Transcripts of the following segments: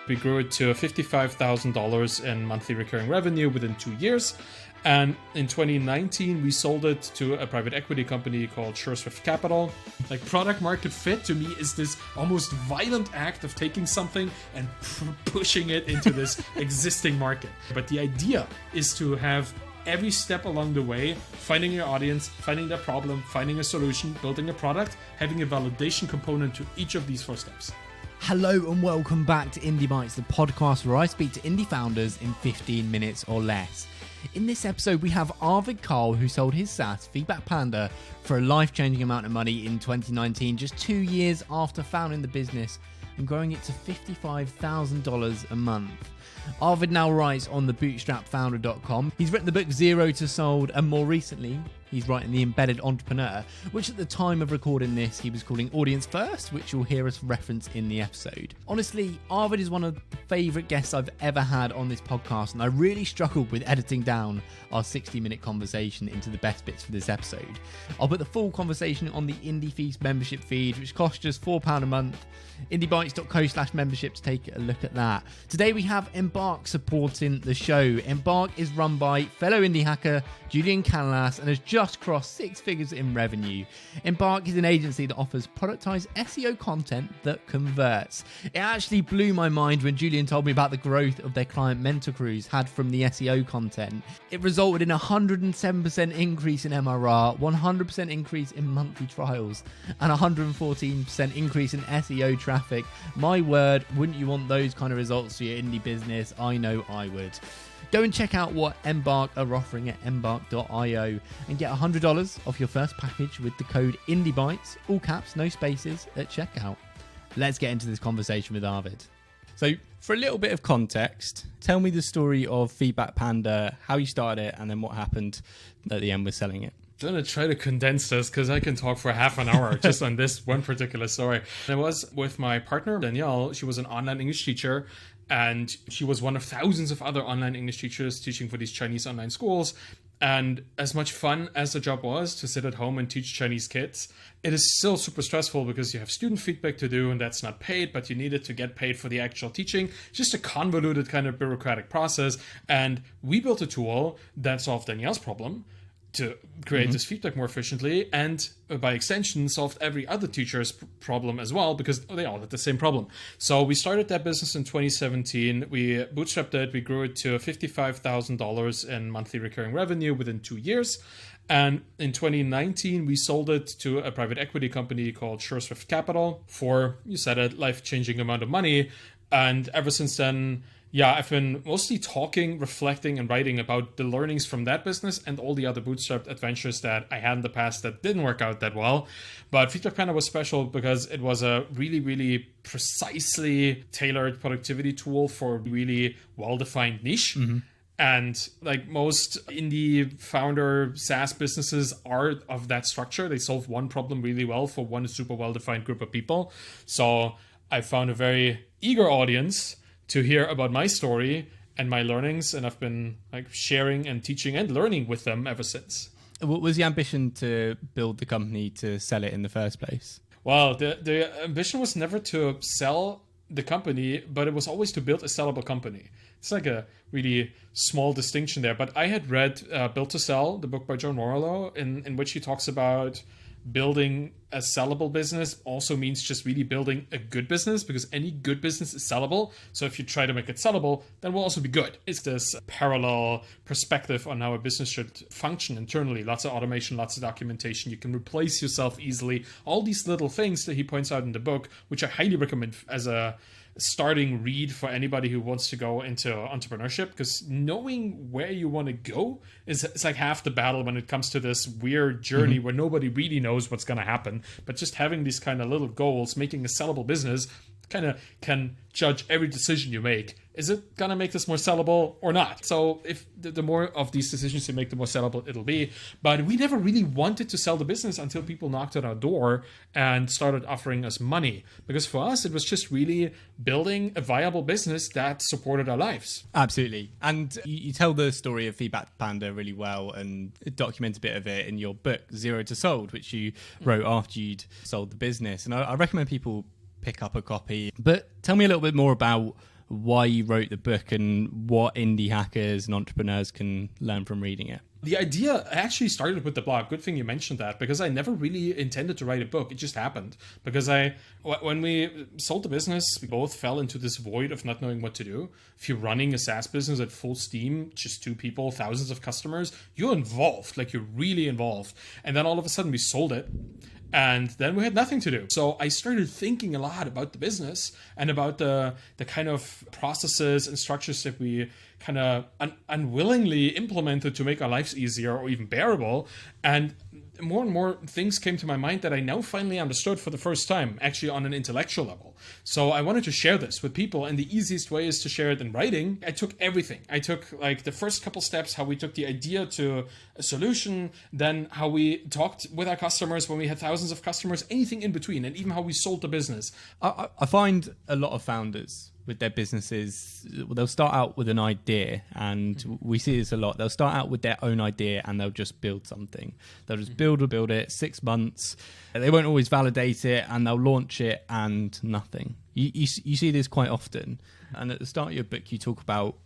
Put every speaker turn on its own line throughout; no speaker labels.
We grew it to $55,000 in monthly recurring revenue within 2 years. And in 2019, we sold it to a private equity company called SureSwift Capital. Like, product market fit to me is this almost violent act of taking something and pushing it into this existing market. But the idea is to have every step along the way, finding your audience, finding their problem, finding a solution, building a product, having a validation component to each of these 4 steps.
Hello and welcome back to Indie Bites, the podcast where I speak to indie founders in 15 minutes or less. In this episode, we have Arvid Kahl, who sold his SaaS, FeedbackPanda, for a life-changing amount of money in 2019, just 2 years after founding the business and growing it to $55,000 a month. Arvid now writes on TheBootstrappedFounder.com. He's written the book Zero to Sold, and more recently, he's writing The Embedded Entrepreneur, which at the time of recording this, he was calling Audience First, which you'll hear us reference in the episode. Honestly, Arvid is one of the favourite guests I've ever had on this podcast, and I really struggled with editing down our 60-minute conversation into the best bits for this episode. I'll put the full conversation on the Indie Feast membership feed, which costs just £4 a month. indiebites.co/membership to take a look at that. Today we have Embark supporting the show. Embark is run by fellow indie hacker Julian Canlas and has just crossed 6 figures in revenue. Embark is an agency that offers productized SEO content that converts. It actually blew my mind when Julian told me about the growth of their client mentor crews had from the SEO content. It resulted in a 107% increase in MRR, 100% increase in monthly trials, and 114% increase in SEO traffic. My word, wouldn't you want those kind of results for your indie business? I know I would. Go and check out what Embark are offering at embark.io and get $100 off your first package with the code IndieBites, all caps, no spaces, at checkout. Let's get into this conversation with Arvid. So, for a little bit of context, tell me the story of FeedbackPanda, how you started it, and then what happened at the end with selling it.
I'm going to try to condense this because I can talk for half an hour just on this one particular story. I was with my partner, Danielle. She was an online English teacher, and she was one of thousands of other online English teachers teaching for these Chinese online schools. And as much fun as the job was to sit at home and teach Chinese kids, it is still super stressful because you have student feedback to do, and that's not paid, but you needed to get paid for the actual teaching. Just a convoluted kind of bureaucratic process. And we built a tool that solved Danielle's problem to create this feedback more efficiently, and by extension solved every other teacher's problem as well, because they all had the same problem. So we started that business in 2017. We bootstrapped it. We grew it to $55,000 in monthly recurring revenue within 2 years. And in 2019, we sold it to a private equity company called SureSwift Capital for, you said it, life-changing amount of money. And ever since then, I've been mostly talking, reflecting, and writing about the learnings from that business and all the other bootstrapped adventures that I had in the past that didn't work out that well. But FeedbackPanda was special because it was a really, really precisely tailored productivity tool for a really well-defined niche. And like most indie founder SaaS businesses are of that structure. They solve one problem really well for one super well-defined group of people. So I found a very eager audience to hear about my story and my learnings, and I've been like sharing and teaching and learning with them ever since.
What was the ambition to build the company to sell it in the first place?
Well, the ambition was never to sell the company, but it was always to build a sellable company. It's like a really small distinction there. But I had read Built to Sell, the book by John Morello, in which he talks about building a sellable business also means just really building a good business, because any good business is sellable. So if you try to make it sellable, then will also be good. It's this parallel perspective on how a business should function internally. Lots of automation, lots of documentation. You can replace yourself easily. All these little things that he points out in the book, which I highly recommend as a starting read for anybody who wants to go into entrepreneurship, because knowing where you want to go it's like half the battle when it comes to this weird journey where nobody really knows what's going to happen. But just having these kind of little goals, making a sellable business, kind of can judge every decision you make. Is it going to make this more sellable or not? So if the more of these decisions you make, the more sellable it'll be. But we never really wanted to sell the business until people knocked at our door and started offering us money. Because for us, it was just really building a viable business that supported our lives.
Absolutely. And you tell the story of FeedbackPanda really well and document a bit of it in your book, Zero to Sold, which you wrote after you'd sold the business. And I recommend people pick up a copy. But tell me a little bit more about why you wrote the book and what indie hackers and entrepreneurs can learn from reading it.
The idea actually started with the blog. Good thing you mentioned that, because I never really intended to write a book. It just happened because when we sold the business, we both fell into this void of not knowing what to do. If you're running a SaaS business at full steam, just 2 people, thousands of customers, you're involved, like you're really involved. And then all of a sudden we sold it. And then we had nothing to do. So I started thinking a lot about the business and about the kind of processes and structures that we kind of unwillingly implemented to make our lives easier or even bearable. And more things came to my mind that I now finally understood for the first time, actually on an intellectual level. So I wanted to share this with people, and the easiest way is to share it in writing. I took everything. I took like the first couple steps, how we took the idea to a solution, then how we talked with our customers when we had thousands of customers, anything in between, and even how we sold the business.
I find a lot of founders with their businesses, they'll start out with an idea, and we see this a lot. They'll start out with their own idea and they'll just build something. They'll just build it 6 months. They won't always validate it, and they'll launch it and nothing. You see this quite often. And at the start of your book, you talk about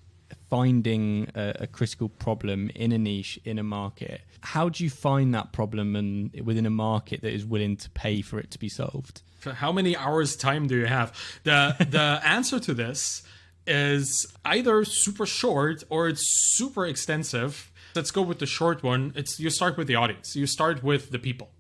finding a critical problem in a niche, in a market. How do you find that problem and within a market that is willing to pay for it to be solved?
How many hours time do you have? The answer to this is either super short or it's super extensive. Let's go with the short one. You start with the audience. You start with the people,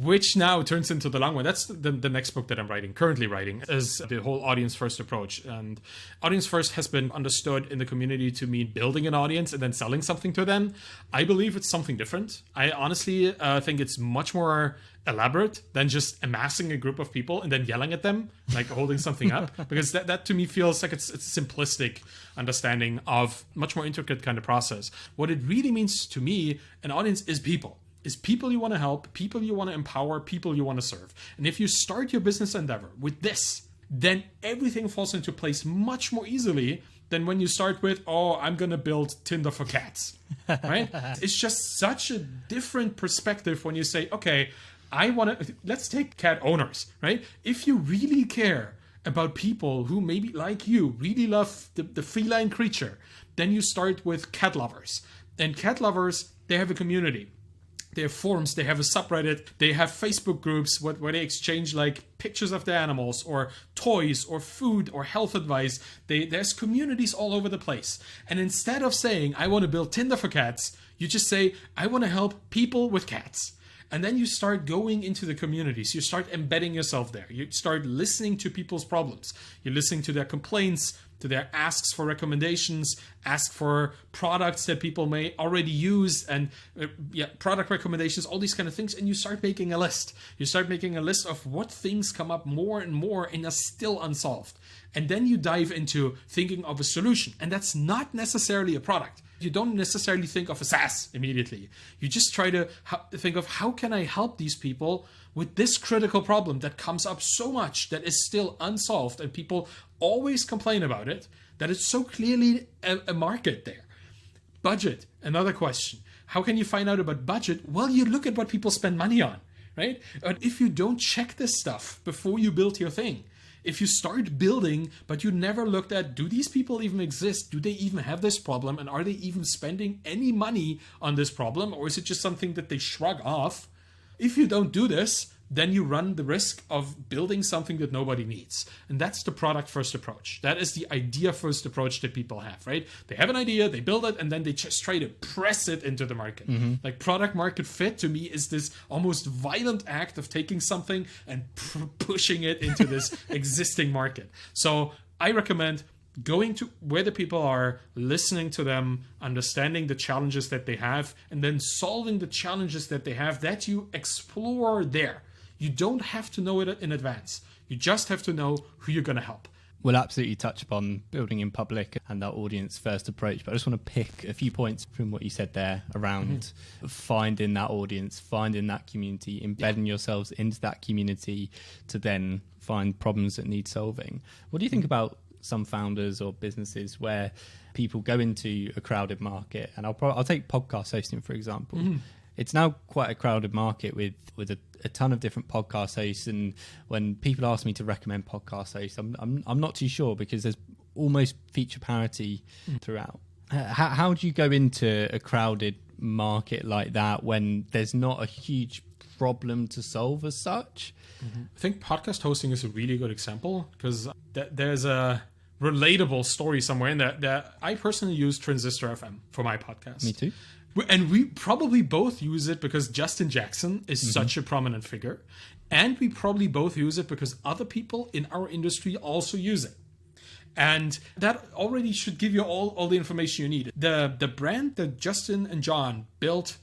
which now turns into the long one. That's the next book that I'm currently writing, is the whole audience first approach. And audience first has been understood in the community to mean building an audience and then selling something to them. I believe it's something different. I honestly think it's much more elaborate than just amassing a group of people and then yelling at them, like holding something up, because that to me feels like it's a simplistic understanding of much more intricate kind of process. What it really means to me, an audience is people. Is people you want to help, people you want to empower, people you want to serve. And if you start your business endeavor with this, then everything falls into place much more easily than when you start with, I'm going to build Tinder for cats, right? It's just such a different perspective when you say, okay, let's take cat owners, right? If you really care about people who maybe like you really love the feline creature, then you start with cat lovers. And cat lovers, they have a community. They have forums, they have a subreddit, they have Facebook groups where they exchange like pictures of their animals or toys or food or health advice. There's communities all over the place. And instead of saying, I want to build Tinder for cats, you just say, I want to help people with cats. And then you start going into the communities. You start embedding yourself there. You start listening to people's problems. You're listening to their complaints, to their asks for recommendations, ask for products that people may already use, and product recommendations, all these kind of things. And you start making a list. You start making a list of what things come up more and more and are still unsolved. And then you dive into thinking of a solution. And that's not necessarily a product. You don't necessarily think of a SaaS immediately. You just try to think of, how can I help these people with this critical problem that comes up so much, that is still unsolved, and people always complain about it, that it's so clearly a market there. Budget, another question. How can you find out about budget? Well, you look at what people spend money on, right? But if you don't check this stuff before you build your thing, if you start building, but you never looked at, do these people even exist? Do they even have this problem? And are they even spending any money on this problem? Or is it just something that they shrug off? If you don't do this, then you run the risk of building something that nobody needs. And that's the product first approach. That is the idea first approach that people have, right? They have an idea, they build it, and then they just try to press it into the market. Mm-hmm. Like product market fit to me is this almost violent act of taking something and pushing it into this existing market. So I recommend going to where the people are, listening to them, understanding the challenges that they have, and then solving the challenges that they have that you explore there. You don't have to know it in advance. You just have to know who you're going to help.
We'll absolutely touch upon building in public and that audience first approach, but I just want to pick a few points from what you said there around finding that audience, finding that community, embedding yourselves into that community to then find problems that need solving. What do you think about some founders or businesses where people go into a crowded market? And I'll take podcast hosting, for example. It's now quite a crowded market with a ton of different podcast hosts, and when people ask me to recommend podcast hosts, I'm not too sure because there's almost feature parity throughout. How do you go into a crowded market like that when there's not a huge problem to solve as such?
I think podcast hosting is a really good example because there's a relatable story somewhere in that I personally use Transistor FM for my podcast.
Me too.
And we probably both use it because Justin Jackson is such a prominent figure. And we probably both use it because other people in our industry also use it. And that already should give you all the information you need. The brand that Justin and John built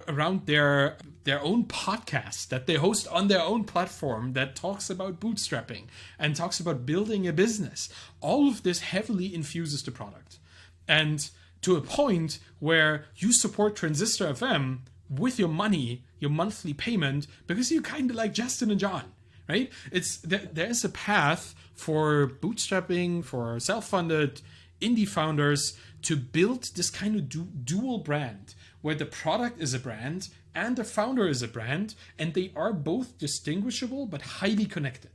around their own podcast that they host on their own platform that talks about bootstrapping and talks about building a business, all of this heavily infuses the product. And to a point where you support Transistor FM with your money, your monthly payment, because you kind of like Justin and John, right? There's a path for bootstrapping, for self-funded indie founders to build this kind of dual brand where the product is a brand and the founder is a brand, and they are both distinguishable but highly connected.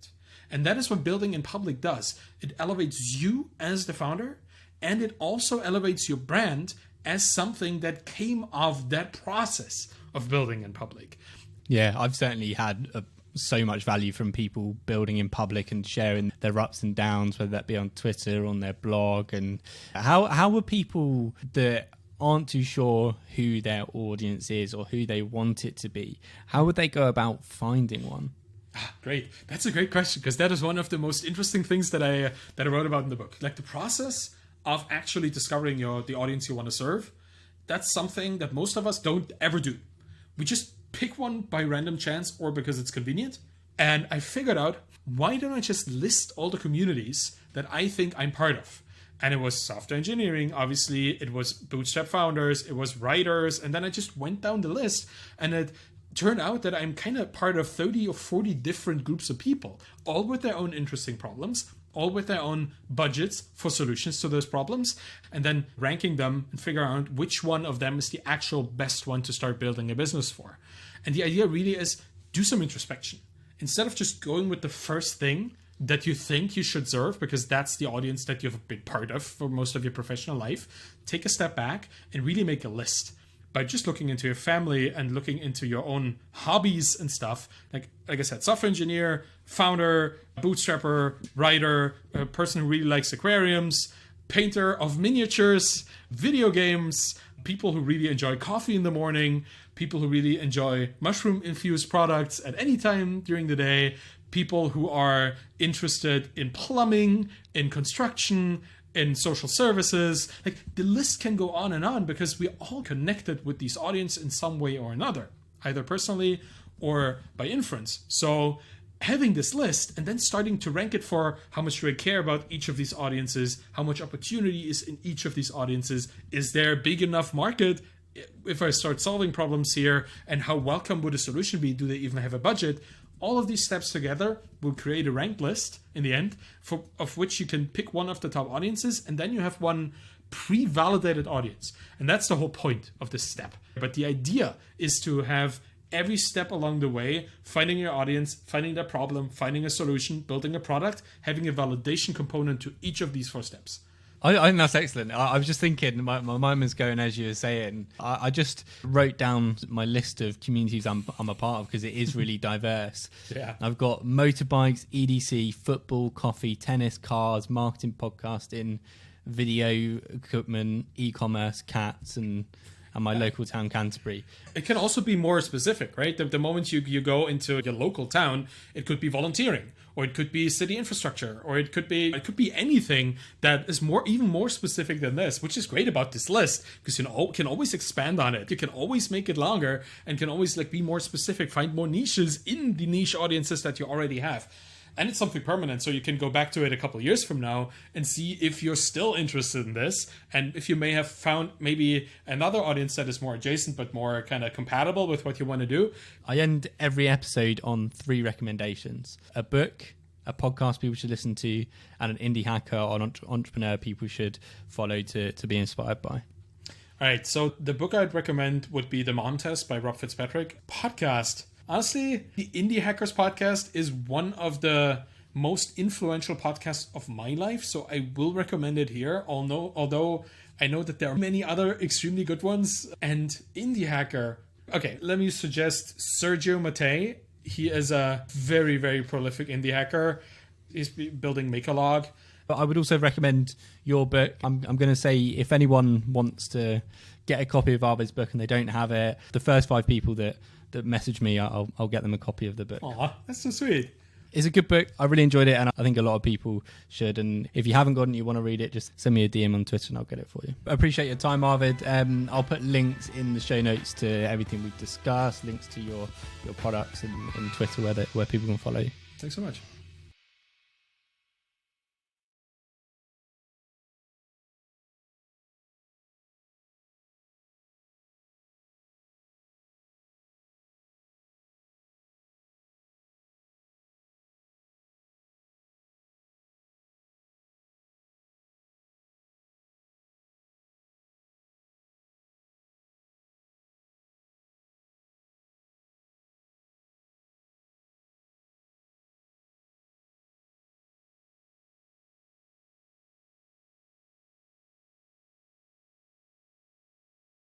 And that is what building in public does. It elevates you as the founder, and it also elevates your brand as something that came of that process of building in public.
Yeah, I've certainly had so much value from people building in public and sharing their ups and downs, whether that be on Twitter or on their blog. And how were people that aren't too sure who their audience is or who they want it to be, how would they go about finding one?
Great. That's a great question, because that is one of the most interesting things that I wrote about in the book. Like the process of actually discovering the audience you want to serve, that's something that most of us don't ever do. We just pick one by random chance or because it's convenient. And I figured out, why don't I just list all the communities that I think I'm part of? And it was software engineering, obviously, it was bootstrap founders, it was writers, and then I just went down the list, and it turned out that I'm kind of part of 30 or 40 different groups of people, all with their own interesting problems, all with their own budgets for solutions to those problems, and then ranking them and figure out which one of them is the actual best one to start building a business for. And the idea really is, do some introspection. Instead of just going with the first thing that you think you should serve, because that's the audience that you've been part of for most of your professional life, take a step back and really make a list. By just looking into your family and looking into your own hobbies and stuff, like I said, software engineer, founder, bootstrapper, writer, a person who really likes aquariums, painter of miniatures, video games, people who really enjoy coffee in the morning, people who really enjoy mushroom-infused products at any time during the day, people who are interested in plumbing, in construction, in social services. Like, the list can go on because we're all connected with these audience in some way or another, either personally or by inference. So having this list and then starting to rank it for how much do I care about each of these audiences, how much opportunity is in each of these audiences, is there a big enough market if I start solving problems here, and how welcome would a solution be? Do they even have a budget? All of these steps together will create a ranked list in the end, of which you can pick one of the top audiences, and then you have one pre-validated audience. And that's the whole point of this step. But the idea is to have every step along the way, finding your audience, finding their problem, finding a solution, building a product, having a validation component to each of these 4 steps.
I think that's excellent. I was just thinking, my mind was going as you were saying. I just wrote down my list of communities I'm a part of because it is really diverse.
Yeah.
I've got motorbikes, EDC, football, coffee, tennis, cars, marketing, podcasting, video equipment, e-commerce, cats, and my local town, Canterbury.
It can also be more specific, right? The moment you go into your local town, it could be volunteering, or it could be city infrastructure, or it could be anything that is even more specific than this, which is great about this list, because you can always expand on it. You can always make it longer and can always be more specific, find more niches in the niche audiences that you already have. And it's something permanent, so you can go back to it a couple of years from now and see if you're still interested in this, and if you may have found maybe another audience that is more adjacent but more kind of compatible with what you want to do.
I end every episode on 3 recommendations: a book, a podcast people should listen to, and an indie hacker or an entrepreneur people should follow to be inspired by.
All right, so the book I'd recommend would be The Mom Test by Rob Fitzpatrick. Podcast. Honestly, the Indie Hackers podcast is one of the most influential podcasts of my life, so I will recommend it here, although I know that there are many other extremely good ones. And Indie Hacker, okay, let me suggest Sergio Mattei. He is a very, very prolific indie hacker. He's building Makerlog.
But I would also recommend your book. I'm going to say, if anyone wants to get a copy of Arvid's book and they don't have it, the first 5 people that message me, I'll get them a copy of the book.
Aw, that's so sweet.
It's a good book. I really enjoyed it, and I think a lot of people should. And if you haven't got it and you want to read it, just send me a DM on Twitter and I'll get it for you. I appreciate your time, Arvid. I'll put links in the show notes to everything we've discussed, links to your products and Twitter where people can follow you.
Thanks so much.